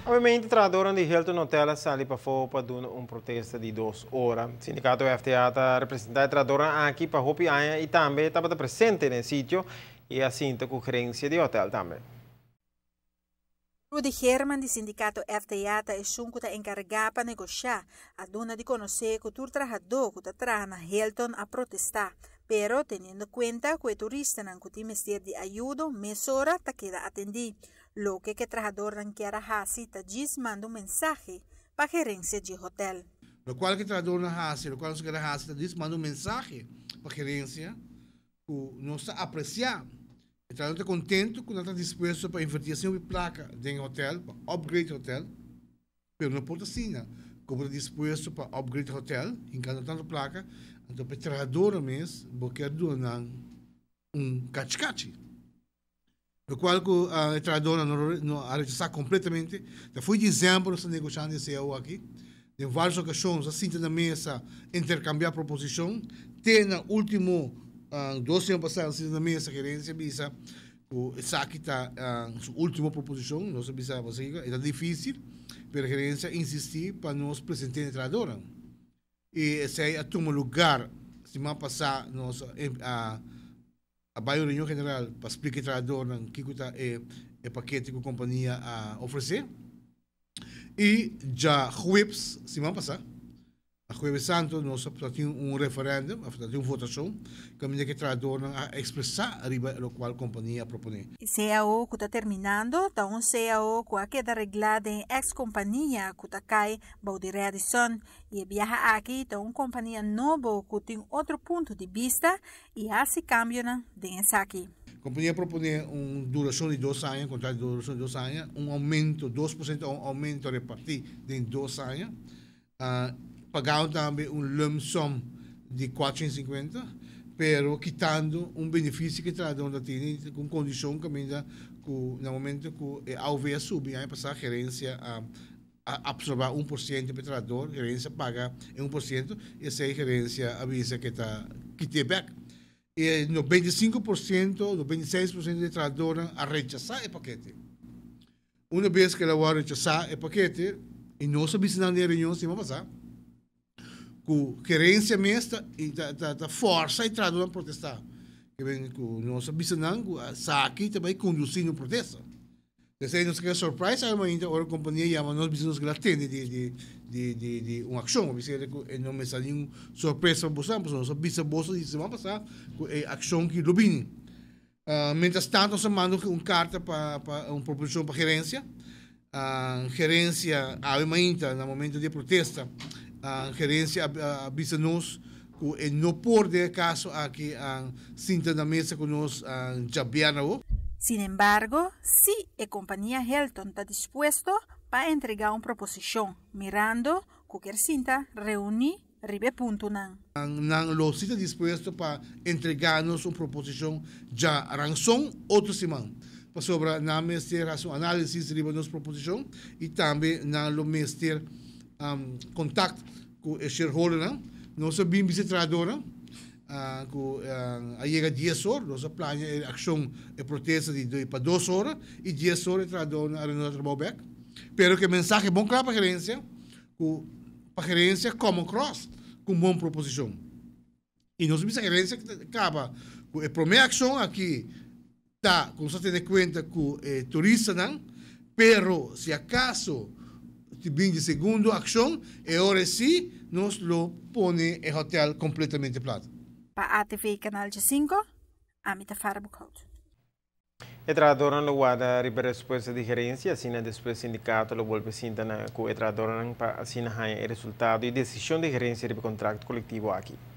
Obviamente, trabalhadores de Hilton Hotel sali para fora para dar protesto de 2 horas. O sindicato FTA está representando trabalhadores aqui para Hopi Aya e também estava presente no sítio e assim com gerência de hotel também. Rudy Herman, do sindicato FTA, está encarregado para negociar a dona de conhecer que o trabalhador que está na Hilton a protestar. Pero, tendo em conta que o turista não tem mestre de ajuda, mesora está queda atendido. Lo que o trabalhador não quer fazer, está diz manda mensagem para a gerência de hotel. O qual que o trabalhador não faz, o qual que quer fazer, está diz manda mensagem para a gerência que não está apreciando. O trabalhador está contente que não está disposto para invertir de placa em hotel, para upgrade hotel, mas não pode assim, como está disposto para upgrade hotel, em cada tanta placa, então o trabalhador mesmo, quer doar cachi-cachi. O qual que o trabalhador não arrejou completamente. Foi dezembro essa negociação de CEO aqui. Em várias ocasiões, assim na mesa, intercambiar proposição. Tem no último 2 anos passados, assim na mesa, a gerência visa o aqui está sua última proposição, não se bisa é difícil, mas a gerência insistir para nos apresentar o trabalhador. E esse aí toma lugar, semana passada, a Baio Reunião General para explicar ao trabalhador o que é o paquete que a companhia oferece. E já jueves, semana passada, a Jueves Santo, nós temos referendo, uma votação, que o trabalhador a expressar arriba do qual a companhia propõe. O CAO que está terminando, está CAO que queda arreglado em ex-companhia que está cai de Radisson e viaja aqui, está companhia nova que tem outro ponto de vista e assim cambia dentro aqui. A companhia propõe uma duração de 2 anos, contrato de duração de 2 anos, aumento, 2% aumento repartido em 2 anos. Pagando também lump sum de 450, pero quitando benefício que o trabalhador tem com condição que no momento que a AUV sube, aí passa a gerência a absorver 1% para o trabalhador, a gerência paga 1%, e essa gerência avisa que tem back. E no 25%, no 26% do trabalhador a rechazar o paquete. Uma vez que ela vai rechazar o paquete, e não se avisa na reunião, se vai passar, que gerência mesmo está força e trabalhador a protestar. Que vem com nossa bisanang, aqui também conduzindo o protesto. Então, não se quer surpresa, ainda a companhia chama nós business gratente de uma ação. Não me saiu nenhuma surpresa para você, nós bisa bolsa de semana passada, a ação que lobbying. Mientras tanto, nós mandamos uma carta para uma proposição para a gerência. A gerência, ainda no momento de protesta, a gerência avisa-nos que não pode caso aqui sinta na mesa com nós já vieram. Sin embargo, si a companhia Hilton está dispuesto para entregar uma proposição, mirando qualquer cinta reunir ribe ponto não. Não lo está disposto para entregar-nos uma proposição já ransom outra semana. Sobre na mestre a sua análise de nossa proposição e também na lo mestre contato com o shareholder, nós sabemos que trabalhador que chega 10 horas, nós planejamos a ação e protesta para 2 horas e 10 horas trabalhador no trabalho back. Pero que a mensagem é bom claro para a gerência, para a gerência como cross, com boa proposição. E nós sabemos que a gerência acaba com a primeira ação aqui, tá, como você tem em conta que turista não, pero se acaso tiver de segunda ação, e agora sim, nós lo põe o hotel completamente plano. Para a ATV Canal 5, Amita Farabukhout. O trabalhador não guarda a resposta de gerência, assim, depois o sindicato lo vuelve a que o trabalhador para assim o resultado e decisão de gerência do contrato coletivo aqui.